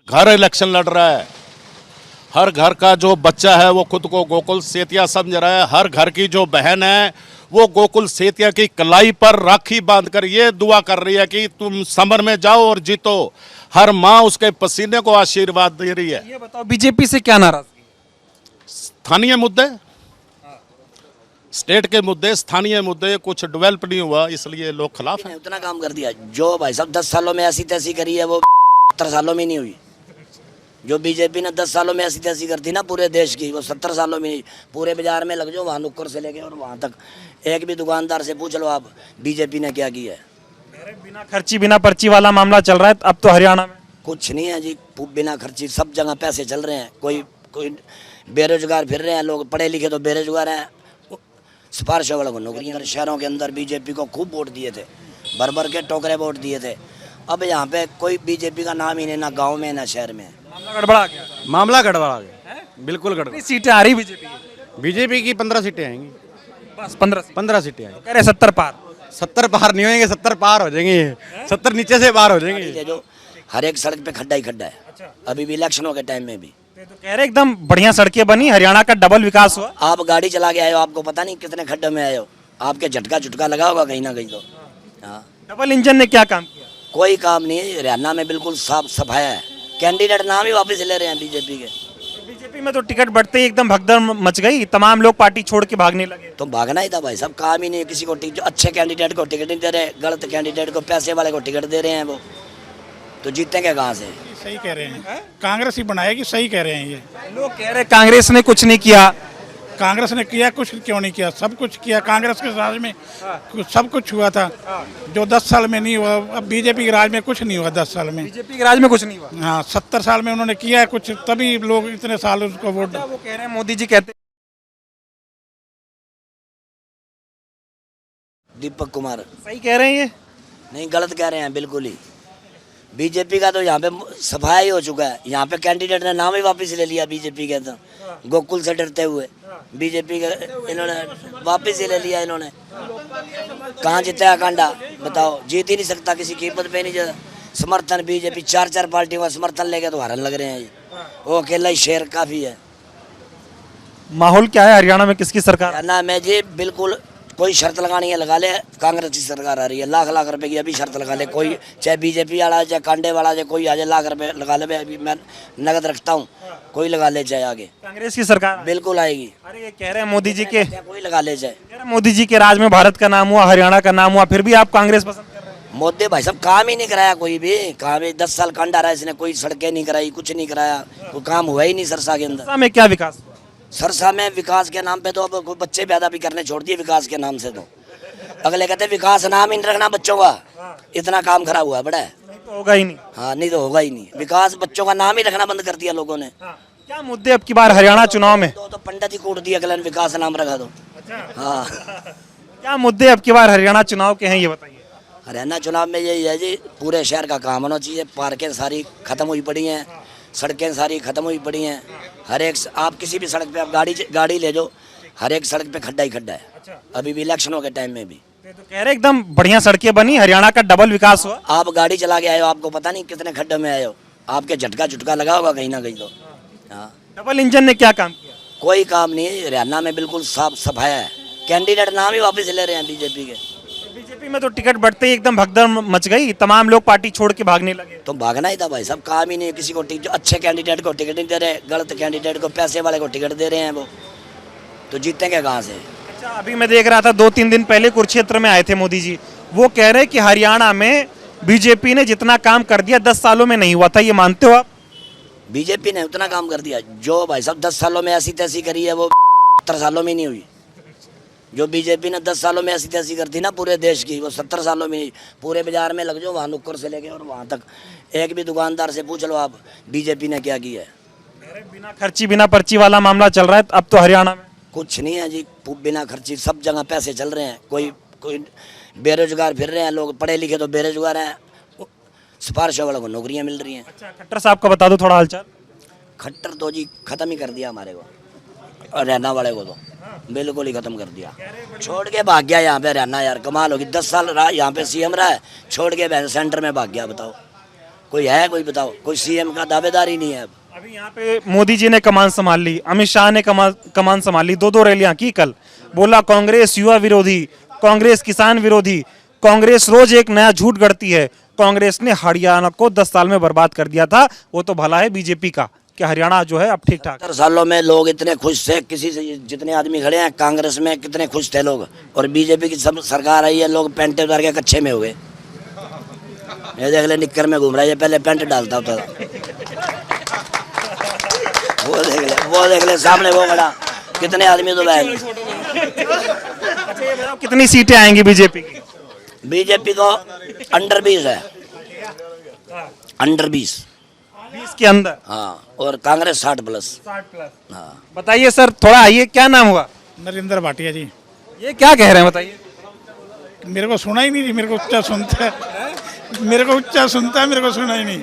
घर इलेक्शन लड़ रहा है। हर घर का जो बच्चा है वो खुद को गोकुल सेतिया समझ रहा है। हर घर की जो बहन है वो गोकुल सेतिया की कलाई पर राखी बांधकर ये दुआ कर रही है कि तुम समर में जाओ और जीतो। हर माँ उसके पसीने को आशीर्वाद दे रही है। ये बताओ बीजेपी से क्या नाराजगी? स्थानीय मुद्दे, स्टेट के मुद्दे, स्थानीय मुद्दे, कुछ डेवलप नहीं हुआ इसलिए लोग खिलाफ हैं। उतना काम कर दिया जो भाई साहब 10 सालों में ऐसी तैसी करी है वो 70 सालों में नहीं हुई। जो बीजेपी ने 10 सालों में ऐसी तैसी करती ना पूरे देश की, वो 70 सालों में नहीं। पूरे बाजार में लग जाओ, वहाँ नुक्कड़ से लेके और वहाँ तक एक भी दुकानदार से पूछ लो आप बीजेपी ने क्या किया है। बिना खर्ची बिना पर्ची वाला मामला चल रहा है अब तो हरियाणा में। कुछ नहीं है जी, बिना खर्ची सब जगह पैसे चल रहे हैं। कोई बेरोजगार फिर रहे हैं लोग, पढ़े लिखे तो बेरोजगार हैं। सिफारिशों वालों को नौकरियां। शहरों के अंदर बीजेपी को खूब वोट दिए थे, भर भर के टोकरे वोट दिए थे। अब यहाँ पे कोई बीजेपी का नाम ही नहीं, ना गांव में ना शहर में। मामला गड़बड़ा गया। मामला गड़बड़ा गया, बिल्कुल गड़बड़ा। कितनी सीटें आ रही बीजेपी की? बीजेपी की 15 सीटें आएंगी, बस 15 सीट। 15 सीटें आएंगी। कह रहे 70 पार। 70 पार नहीं होंगे, 70 पार हो जाएंगे। 70 नीचे से पार हो जाएंगे। जो हर एक सड़क पे खड्डा ही खड्डा है। अभी भी इलेक्शनों के टाइम में भी तो कह रहे एकदम बढ़िया सड़कें बनी, हरियाणा का डबल विकास हुआ। आप गाड़ी चला के आए हो, आपको पता नहीं कितने खड्डे में आए हो। आपके झटका झुटका लगा होगा कहीं ना कहीं तो। हाँ, डबल इंजन ने क्या काम किया? कोई काम नहीं है हरियाणा में, बिल्कुल साफ सफाया है। कैंडिडेट नाम ही वापस ले रहे हैं बीजेपी के। बीजेपी में तो टिकट बढ़ते ही एकदम भगदड़ मच गई, तमाम लोग पार्टी छोड़ के भागने लगे। तो भागना ही था भाई साहब, काम ही नहीं है किसी को। जो अच्छे कैंडिडेट को टिकट नहीं दे रहे, गलत कैंडिडेट को, पैसे वाले को टिकट दे रहे हैं, वो तो जीतेंगे कहाँ से। सही कह रहे हैं, कांग्रेस ही बनाएगी। सही कह रहे हैं ये लोग कह रहे कांग्रेस ने कुछ नहीं किया। कांग्रेस ने किया, कुछ क्यों नहीं किया, सब कुछ किया। कांग्रेस के राज में सब कुछ हुआ था जो 10 साल में नहीं हुआ। अब बीजेपी के राज में कुछ नहीं हुआ 10 साल में। बीजेपी के राज में कुछ नहीं हुआ। हाँ, 70 साल में उन्होंने किया है कुछ, तभी लोग इतने साल उसको वोट। वो कह रहे हैं मोदी जी कहते दीपक कुमार सही कह रहे हैं ये। नहीं, गलत कह रहे हैं बिल्कुल ही। बीजेपी का तो यहाँ पे सफाया ही हो चुका है। यहाँ पे कैंडिडेट ने नाम ही वापस ले लिया बीजेपी के। तो गोकुल से डरते हुए बीजेपी का इन्होंने वापस ही ले लिया। इन्होंने कहाँ जीता कांडा बताओ, जीत ही नहीं सकता, किसी कीमत पे नहीं जाता। समर्थन बीजेपी 4 पार्टियों का समर्थन लेके तो हारन लग रहे हैं ये। वो अकेला ही शेर काफी है। माहौल क्या है हरियाणा में, किसकी सरकार? ना मैं जी बिल्कुल कोई शर्त लगानी है लगा ले। कांग्रेस की सरकार आ रही है, लाख लाख रुपए की अभी शर्त लगा ले। कोई चाहे बीजेपी वाला चाहे कांडे वाला चाहे कोई आ जाए, लाख रुपए लगा ले। अभी मैं नगद रखता हूँ, कोई लगा ले चाहे आगे। कांग्रेस की सरकार बिल्कुल आएगी। अरे ये कह रहे हैं मोदी जी के, कोई लगा ले चाहे। कह रहे हैं मोदी जी के राज में भारत का नाम हुआ, हरियाणा का नाम हुआ, फिर भी आप कांग्रेस पसंद कर रहे हैं? मोदी भाई साहब काम ही नहीं कराया कोई भी। काम ही 10 साल कांडा रहा है इसने, कोई सड़कें नहीं कराई, कुछ नहीं कराया, कोई काम हुआ ही नहीं सरसा के अंदर। सरसा में क्या विकास हुआ? सरसा में विकास के नाम पे तो अब कोई बच्चे पैदा भी करने छोड़ दिए विकास के नाम से। तो अगले कहते विकास नाम ही नहीं रखना बच्चों का, इतना काम खराब हुआ है बड़ा है। नहीं तो होगा ही नहीं। हाँ, नहीं तो होगा ही नहीं। विकास बच्चों का नाम ही रखना बंद कर दिया लोगों ने। क्या मुद्दे अब की बार हरियाणा चुनाव में? तो पंडित ही कूट दिया, अगले ने विकास नाम रखा तो। हाँ, क्या मुद्दे अब की बार हरियाणा चुनाव के हैं ये बताइए। हरियाणा चुनाव में यही है जी, पूरे शहर का काम होना चाहिए। पार्कें सारी खत्म हुई पड़ी हैं, सड़कें सारी खत्म हुई पड़ी हैं। हर एक आप किसी भी सड़क पे आप गाड़ी ले जाओ, हर एक सड़क पे खड्डा ही खड्डा है। अभी भी इलेक्शनों के टाइम में भी तो कह रहे एकदम बढ़िया सड़कें बनी, हरियाणा का डबल विकास हुआ। आप गाड़ी चला के आए हो, आपको पता नहीं कितने खड्डे में आए हो। आपके झटका झुटका लगा होगा कहीं ना कहीं तो। हाँ, डबल इंजन ने क्या काम किया? कोई काम नहीं है हरियाणा में, बिल्कुल साफ सफाया है। कैंडिडेट नाम ही वापस ले रहे हैं बीजेपी के। बीजेपी में तो टिकट बढ़ते ही एकदम भगदड़ मच गई, तमाम लोग पार्टी छोड़ के भागने लगे। तो भागना ही था भाई साहब, काम ही नहीं है किसी को। जो अच्छे कैंडिडेट को टिकट नहीं दे रहे, गलत कैंडिडेट को, पैसे वाले को टिकट दे रहे हैं, वो तो जीतेंगे कहाँ से। अच्छा, अभी मैं देख रहा था 2-3 दिन पहले कुरुक्षेत्र में आए थे मोदी जी, वो कह रहे कि हरियाणा में बीजेपी ने जितना काम कर दिया 10 सालों में नहीं हुआ था, ये मानते हो आप? बीजेपी ने उतना काम कर दिया जो भाई साहब 10 सालों में ऐसी तैसी करी है वो 70 सालों में नहीं हुई। जो बीजेपी ने 10 सालों में ऐसी तैसी करती ना पूरे देश की, वो 70 सालों में नहीं। पूरे बाजार में लग जाओ, वहाँ नुक्कड़ से लेके और वहाँ तक एक भी दुकानदार से पूछ लो आप बीजेपी ने क्या किया है। बिना खर्ची बिना पर्ची वाला मामला चल रहा है अब तो हरियाणा में। कुछ नहीं है जी, बिना खर्ची सब जगह पैसे चल रहे हैं। कोई बेरोजगार फिर रहे हैं लोग, पढ़े लिखे तो बेरोजगार हैं। सिफारिशों वालों को नौकरियां मिल रही हैं। अच्छा, खट्टर साहब का बता दो थोड़ा हालचाल। खट्टर तो जी खत्म ही कर दिया हमारे को, और हरियाणा वाले को तो बिल्कुल ही खत्म कर दिया। छोड़ के भाग गया यहाँ पे हरियाणा। यार कमाल होगी, 10 साल रहा यहाँ पे सीएम रहा है, छोड़ के सेंटर में भाग गया। बताओ कोई है, कोई बताओ, कोई सीएम का दावेदार ही नहीं है अब। अभी यहाँ पे मोदी जी ने कमान संभाल ली, अमित शाह ने कमान संभाल ली, 2 रैलियां की कल। बोला कांग्रेस युवा विरोधी, कांग्रेस किसान विरोधी, कांग्रेस रोज एक नया झूठ गढ़ती है। कांग्रेस ने हरियाणा को 10 साल में बर्बाद कर दिया था। वो तो भला है बीजेपी का कि हरियाणा जो है अब ठीक ठाक। 70 सालों में लोग इतने खुश थे, किसी से जितने आदमी खड़े हैं कांग्रेस में कितने खुश थे लोग, और बीजेपी की सब सरकार आई है, लोग पैंटे उतार के कच्चे में हो गए। ये देख ले निक्कर में घूम रहा है, ये पहले पैंट डालता होता था। वो देख ले सामने वो खड़ा, कितने आदमी तो बैठ। कितनी सीटें आएंगी बीजेपी की? बीजेपी को अंडर 20 है, अंडर 20 के अंदर। हाँ, और कांग्रेस 60+। 60+। हाँ, बताइए सर, थोड़ा आइए, क्या नाम हुआ? नरेंद्र भाटिया जी। ये क्या कह रहे हैं बताइए? मेरे को सुना ही नहीं, मेरे को उच्चा सुनता है, मेरे को उच्चा सुनता है, मेरे को सुना ही नहीं।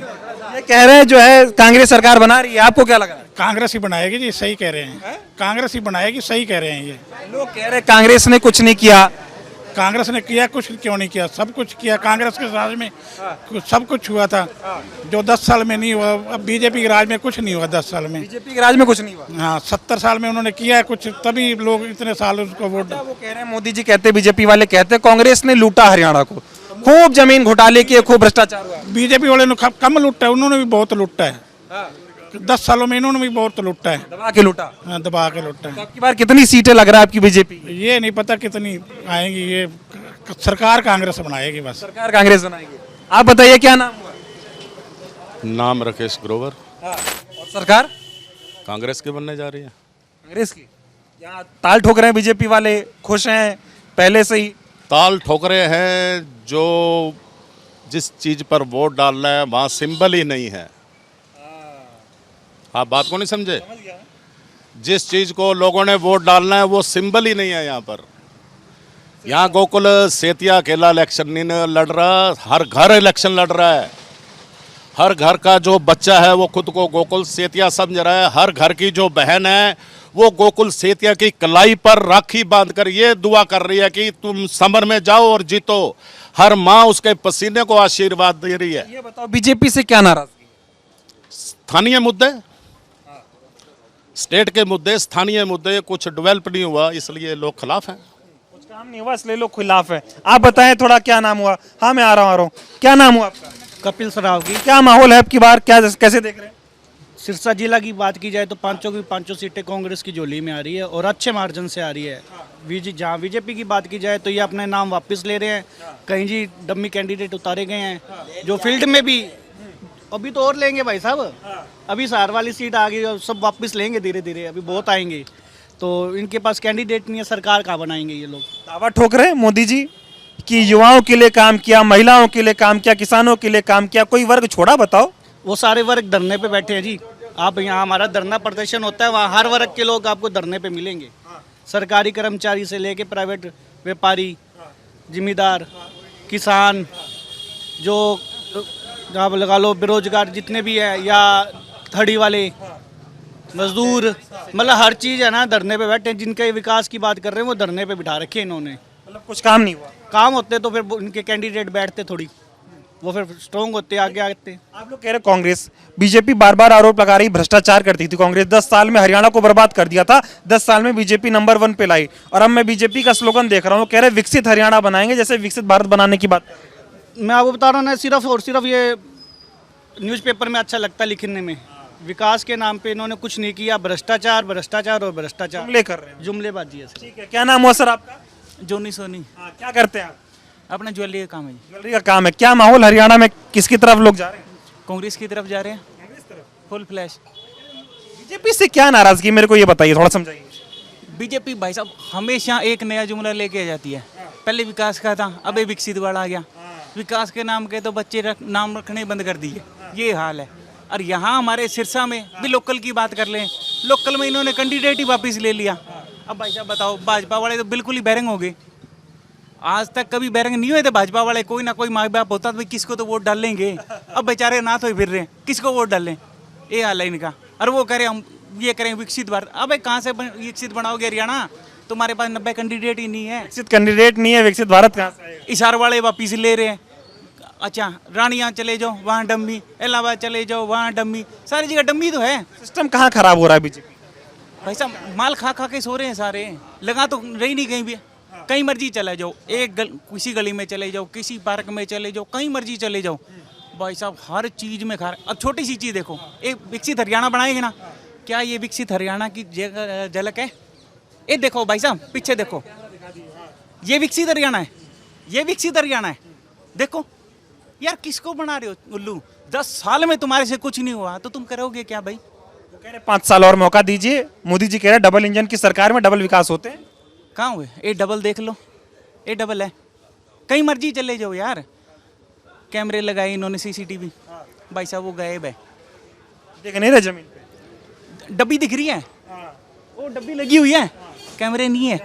ये कह रहे हैं जो है कांग्रेस सरकार बना रही है, आपको क्या लगा? कांग्रेस ही बनाएगी जी, सही कह रहे हैं, कांग्रेस ही बनाएगी, सही कह रहे हैं। ये लोग कह रहे हैं कांग्रेस ने कुछ नहीं किया। कांग्रेस ने किया, कुछ क्यों नहीं किया, सब कुछ किया। कांग्रेस के राज में सब कुछ हुआ था जो 10 साल में नहीं हुआ। अब बीजेपी के राज में कुछ नहीं हुआ 10 साल में। बीजेपी के राज में कुछ नहीं हुआ। हाँ, 70 साल में उन्होंने किया है कुछ, तभी लोग इतने साल उसको वोट। वो कह रहे हैं, मोदी जी कहते, बीजेपी वाले कहते कांग्रेस ने लूटा हरियाणा को, खूब जमीन घोटाले किए, खूब भ्रष्टाचार हुआ। बीजेपी वाले ने कम लूटा है, उन्होंने भी बहुत लूटा है। 10 सालों में इन्होंने भी बहुत लूटा है, दबा के लूटा। हाँ, दबा के लूटा है। अब की बार कितनी सीटें लग रहा है आपकी बीजेपी? ये नहीं पता कितनी आएंगी, ये सरकार कांग्रेस बनाएगी बस। सरकार कांग्रेस बनाएगी। आप बताइए क्या नाम हुआ? नाम राकेश ग्रोवर। और सरकार कांग्रेस की बनने जा रही है। कांग्रेस की। यहाँ ताल ठोक रहे हैं बीजेपी वाले, खुश हैं पहले से ही। ताल ठोकरे हैं, जो जिस चीज पर वोट डाल रहे हैं वहां सिंबल ही नहीं है। आप बात को नहीं समझे? जिस चीज को लोगों ने वोट डालना है वो सिंबल ही नहीं है यहाँ पर। यहाँ गोकुल सेतिया अकेला इलेक्शन नहीं लड़ रहा, हर घर इलेक्शन लड़ रहा है। हर घर का जो बच्चा है वो खुद को गोकुल सेतिया समझ रहा है। हर घर की जो बहन है वो गोकुल सेतिया की कलाई पर राखी बांधकर ये दुआ कर रही है कि तुम समर में जाओ और जीतो। हर माँ उसके पसीने को आशीर्वाद दे रही है। ये बताओ बीजेपी से क्या नाराजगी? स्थानीय मुद्दे, स्टेट के मुद्दे, स्थानीय मुद्दे कुछ डेवलप नहीं हुआ, इसलिए लोग खिलाफ हैं। कुछ काम नहीं हुआ इसलिए लोग खिलाफ है। आप बताएं थोड़ा, क्या नाम हुआ? हाँ, मैं आ रहा हूँ। क्या नाम हुआ आपका? कपिल सरावगी। क्या माहौल है अब की बार, क्या कैसे देख रहे हैं? सिरसा जिला की बात की जाए तो पांचों की पांचों सीटें कांग्रेस की झोली में आ रही है और अच्छे मार्जिन से आ रही है। जहाँ बीजेपी की बात की जाए तो ये अपने नाम वापस ले रहे हैं, कहीं जी डम्मी कैंडिडेट उतारे गए हैं जो फील्ड में भी। अभी तो और लेंगे भाई साहब, अभी सहार वाली सीट आ गई, सब वापस लेंगे धीरे धीरे, अभी बहुत आएंगे। तो इनके पास कैंडिडेट नहीं है, सरकार कहाँ बनाएंगे ये लोग? दावा ठोक रहे हैं मोदी जी कि युवाओं के लिए काम किया, महिलाओं के लिए काम किया, किसानों के लिए काम किया, कोई वर्ग छोड़ा बताओ? वो सारे वर्ग धरने पे बैठे हैं जी। आप यहाँ हमारा धरना प्रदर्शन होता है, वहाँ हर वर्ग के लोग आपको धरने पे मिलेंगे। सरकारी कर्मचारी से लेके प्राइवेट व्यापारी, जिम्मेदार, किसान, जो आप लगा लो बेरोजगार जितने भी है, या थड़ी वाले मजदूर, मतलब हर चीज़ है ना, धरने पे बैठे हैं। जिनके विकास की बात कर रहे हैं वो धरने पे बिठा रखे हैं इन्होंने। मतलब कुछ काम नहीं हुआ। काम होते तो फिर इनके कैंडिडेट बैठते थोड़ी, वो फिर स्ट्रॉन्ग होते, आगे आते। आप लोग कह रहे कांग्रेस, बीजेपी बार बार आरोप लगा रही भ्रष्टाचार करती थी कांग्रेस, 10 साल में हरियाणा को बर्बाद कर दिया था, 10 साल में बीजेपी नंबर 1 पे लाई। और अब मैं बीजेपी का स्लोगन देख रहा हूँ, कह रहे विकसित हरियाणा बनाएंगे, जैसे विकसित भारत बनाने की बात। मैं आपको बता रहा हूँ ना, सिर्फ और सिर्फ ये न्यूज़पेपर में अच्छा लगता है लिखने में। विकास के नाम पे इन्होंने कुछ नहीं किया, भ्रष्टाचार भ्रष्टाचार और भ्रष्टाचार, जुमले कर रहे हैं। जुमलेबाजी है। ठीक है, क्या नाम हुआ सर आपका? जोनी सोनी। हाँ, क्या करते हैं आप? अपना ज्वेलरी का काम है जी। ज्वेलरी का काम है। क्या माहौल हरियाणा में, किसकी तरफ लोग जा रहे हैं? कांग्रेस की तरफ जा रहे हैं, फुल फ्लैश। बीजेपी से क्या नाराजगी, मेरे को ये बताइए, थोड़ा समझाइए। बीजेपी भाई साहब हमेशा एक नया जुमला लेके आ जाती है। पहले विकास का था, अब ये विकसित वाला आ गया। विकास के नाम के तो बच्चे नाम रखने बंद कर दिए, ये हाल है। और यहाँ हमारे सिरसा में भी लोकल की बात कर लें, लोकल में इन्होंने कैंडिडेट ही वापस ले लिया। अब भाई साहब बताओ, भाजपा वाले तो बिल्कुल ही बैरंग हो गए। आज तक कभी बैरंग नहीं हुए थे भाजपा वाले। कोई ना कोई माँ बाप होता तो भाई किसको तो वोट डाल लेंगे। अब बेचारे ना तो फिर रहे हैं, किसको वोट डाल लें, ये हाल है इनका। और वो करें हम ये करें विकसित भारत। अब कहाँ से विकसित बनाओगे हरियाणा? तुम्हारे पास 90 कैंडिडेट ही नहीं है। विकसित कैंडिडेट नहीं है, विकसित भारत कहाँ से आएगा? इशार वाले वापिस ले रहे हैं। अच्छा रानियाँ चले जाओ वहाँ डम्मी, इलाहाबाद चले जाओ वहाँ डम्मी, सारी जगह डम्मी तो है। सिस्टम कहाँ खराब हो रहा है बीजेपी? भाई साहब माल खा खा के सो रहे हैं सारे, लगा तो रही नहीं कहीं भी। कहीं मर्जी चले जाओ, किसी गली में चले जाओ, किसी पार्क में चले जाओ, कहीं मर्जी चले जाओ, भाई साहब हर चीज़ में खा रहे। अब छोटी सी चीज़ देखो, एक विकसित हरियाणा बनाएंगे ना, क्या ये विकसित हरियाणा की झलक है? ये देखो भाई साहब पीछे देखो, ये विकसित हरियाणा है, ये विकसित हरियाणा है। देखो यार किसको बना रहे हो उल्लू? 10 साल में तुम्हारे से कुछ नहीं हुआ तो तुम करोगे क्या भाई? वो कह रहे 5 साल और मौका दीजिए। मोदी जी कह रहे डबल इंजन की सरकार में डबल विकास होते हैं। कहाँ हुए? ए डबल देख लो, ए डबल है, कहीं मर्जी चले जाओ यार। कैमरे लगाए इन्होंने सीसीटीवी, भाई साहब वो गायब है, देख नहीं रहे जमीन पे। डब्बी दिख रही है, वो डब्बी लगी हुई है, कैमरे नहीं है।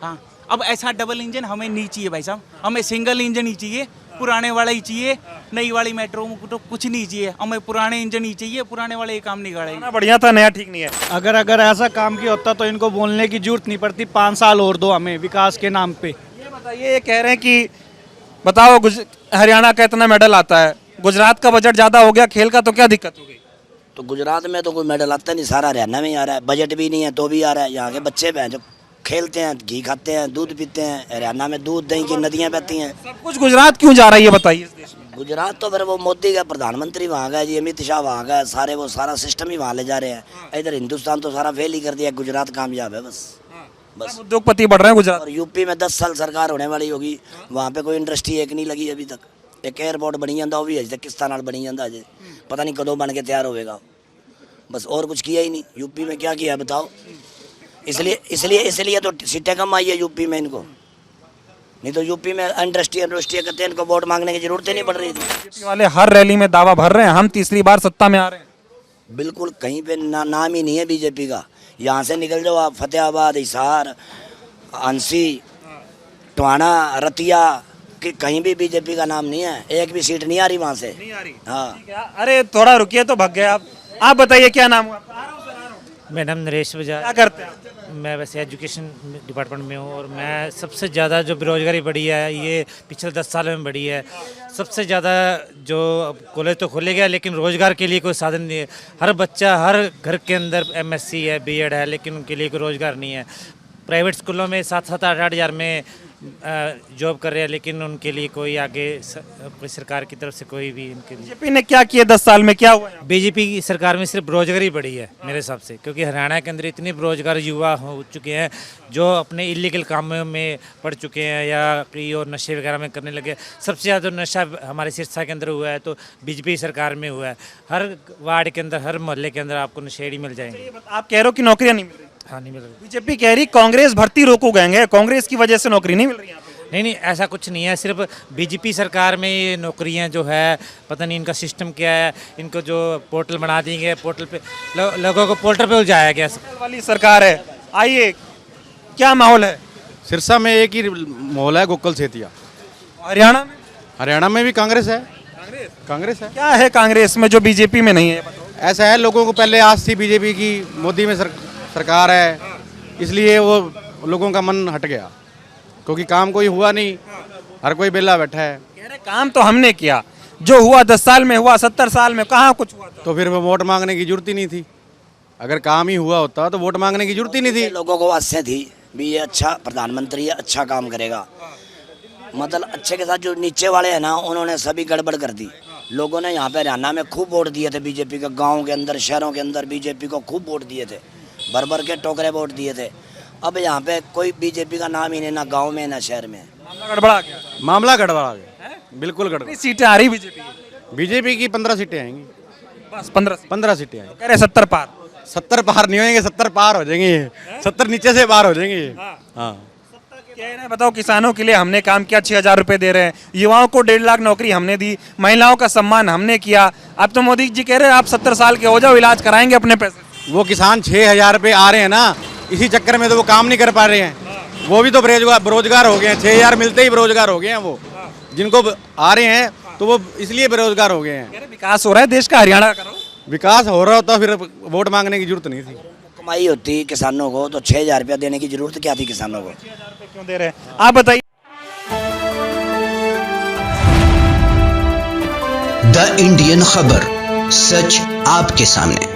हाँ अब ऐसा डबल इंजन हमें नहीं चाहिए भाई साहब, हमें सिंगल इंजन ही चाहिए, पुराने वाला ही चाहिए। नई वाली मेट्रो में तो कुछ नहीं चाहिए, हमें पुराने इंजन ही चाहिए, पुराने वाले ये काम नहीं करेंगे। बढ़िया था, नया ठीक नहीं है। अगर ऐसा काम किया होता तो इनको बोलने की जरूरत नहीं पड़ती, 5 साल और दो हमें विकास के नाम पे। ये बताइए, ये कह रहे हैं कि बताओ हरियाणा का इतना मेडल आता है, गुजरात का बजट ज्यादा हो गया खेल का, तो क्या दिक्कत हो गई? तो गुजरात में तो कोई मेडल आता नहीं, सारा हरियाणा में ही आ रहा है। बजट भी नहीं है तो भी आ रहा है। यहाँ के बच्चे हैं जो खेलते हैं, घी खाते हैं, दूध पीते हैं। हरियाणा में दूध दही की नदियाँ बहती हैं। सब कुछ गुजरात क्यों जा रहा है ये बताइए इस देश में? गुजरात तो फिर वो मोदी का प्रधानमंत्री वहाँ गया जी, अमित शाह वहाँ गया, सारे वो सारा सिस्टम ही वहाँ ले जा रहे हैं। इधर हिंदुस्तान तो सारा फेल ही कर दिया, गुजरात कामयाब है बस। उद्योगपति बढ़ रहे हैं गुजरात। और यूपी में 10 साल सरकार होने वाली होगी, वहाँ पे कोई इंडस्ट्री एक नहीं लगी अभी तक। एक एयरपोर्ट बनी जाता वो भी अजे तक किस्ता नाल बनी जाता अजे, पता नहीं कदों बन के तैयार होएगा। बस और कुछ किया ही नहीं। यूपी में क्या किया बताओ? इसलिए तो सीटें कम आई है यूपी में इनको, नहीं तो यूपी में इंडस्ट्री करते हैं, इनको वोट मांगने की जरूरत ही नहीं पड़ रही थी। बीजेपी वाले हर रैली में दावा भर रहे हैं हम तीसरी बार सत्ता में आ रहे हैं। बिल्कुल कहीं पे नाम ही नहीं है बीजेपी का। यहाँ से निकल जाओ आप, फतेहाबाद, हिसार, अंसी, टवाना, रतिया, कि कहीं भी बीजेपी का नाम नहीं है। एक भी सीट नहीं आ रही वहाँ से, नहीं आ रही। हाँ अरे थोड़ा रुकिए तो भग गए आप बताइए क्या नाम हुआ? मेरा नाम नरेश बजाज। क्या करते हैं? मैं वैसे एजुकेशन डिपार्टमेंट में हूँ और मैं सबसे ज़्यादा जो बेरोजगारी बढ़ी है ये पिछले 10 साल में बढ़ी है। सबसे ज़्यादा जो कॉलेज तो खोले गया लेकिन रोज़गार के लिए कोई साधन नहीं है। हर बच्चा हर घर के अंदर एमएससी है, बीएड है, लेकिन उनके लिए कोई रोज़गार नहीं है। प्राइवेट स्कूलों में 7-7, 8-8 हज़ार में जॉब कर रहे हैं, लेकिन उनके लिए कोई आगे कोई सरकार की तरफ से कोई भी उनके लिए। बीजेपी ने क्या किया 10 साल में, क्या हुआ? बीजेपी की सरकार में सिर्फ बेरोजगारी बढ़ी है मेरे हिसाब से, क्योंकि हरियाणा के अंदर इतने बेरोजगार युवा हो चुके हैं जो अपने इलीगल कामों में पड़ चुके हैं या कई और नशे वगैरह में करने लगे। सबसे ज़्यादा नशा हमारे सिरसा के अंदर हुआ है तो बीजेपी सरकार में हुआ है। हर वार्ड के अंदर, हर मोहल्ले के अंदर आपको नशेड़ी मिल जाएंगे। आप कह रहे हो कि नौकरियां नहीं मिल रही? हाँ, नहीं मिल रही। बीजेपी कह रही कांग्रेस भर्ती रोको गए, कांग्रेस की वजह से नौकरी नहीं मिल रही। नहीं, ऐसा कुछ नहीं है। सिर्फ बीजेपी सरकार में ये नौकरियां जो है, पता नहीं इनका सिस्टम क्या है। इनको जो पोर्टल बना देंगे, पोर्टल पे लोगों को पोर्टल पे उलझाया गया। वाली सरकार है। आइए, क्या माहौल है सिरसा में? एक ही माहौल है, गोकुल सेतिया। हरियाणा में? हरियाणा में भी कांग्रेस है। कांग्रेस है। क्या है कांग्रेस में जो बीजेपी में नहीं है? ऐसा है, लोगों को पहले आस थी बीजेपी की, मोदी में सरकार है, इसलिए वो लोगों का मन हट गया, क्योंकि काम कोई हुआ नहीं, हर कोई बेला बैठा है। कह रहे काम तो हमने किया, जो हुआ 10 साल में हुआ, 70 साल में कहाँ कुछ हुआ था? तो फिर वो वोट मांगने की जरूरत ही नहीं थी। अगर काम ही हुआ होता तो वोट मांगने की जरूरत ही नहीं थी। लोगों को आसें थी भी ये अच्छा प्रधानमंत्री है, अच्छा काम करेगा। मतलब अच्छे के साथ जो नीचे वाले हैं ना, उन्होंने सभी गड़बड़ कर दी। लोगों ने यहाँ पे हरियाणा में खूब वोट दिए थे बीजेपी के, गाँव के अंदर, शहरों के अंदर बीजेपी को खूब वोट दिए थे, भर के टोकरे वोट दिए थे। अब यहाँ पे कोई बीजेपी का नाम ही नहीं, ना गांव में ना शहर में। मामला गड़बड़ा गया, बिल्कुल गड़बड़ा। सीटें आ रही बीजेपी की 15 सीटें आएंगी, बस 15 सीटें आएंगी। कह रहे 70 पार। 70 पार नहीं होंगे, 70 पार हो जाएंगे ये। 70 नीचे से पार हो जाएंगे ये। हाँ। कह रहे हैं बताओ, किसानों के लिए हमने काम किया, 6,000 रुपए दे रहे हैं, युवाओं को 1.5 लाख नौकरी हमने दी, महिलाओं का सम्मान हमने किया। अब तो मोदी जी कह रहे हैं आप 70 साल के हो जाओ, इलाज कराएंगे अपने पैसे। वो किसान 6,000 रुपये आ रहे हैं ना, इसी चक्कर में तो वो काम नहीं कर पा रहे हैं। वो भी तो बेरोजगार हो गए हैं। 6,000 मिलते ही बेरोजगार हो गए हैं वो, जिनको आ रहे हैं तो वो इसलिए बेरोजगार हो गए हैं। विकास हो रहा है देश का, हरियाणा का करो। विकास हो रहा होता फिर वोट मांगने की जरूरत नहीं थी। कमाई होती किसानों को तो 6,000 रुपया देने की जरूरत क्या थी किसानों को? 6,000 रुपये क्यों दे रहे हैं आप बताइए? द इंडियन खबर, सच आपके सामने।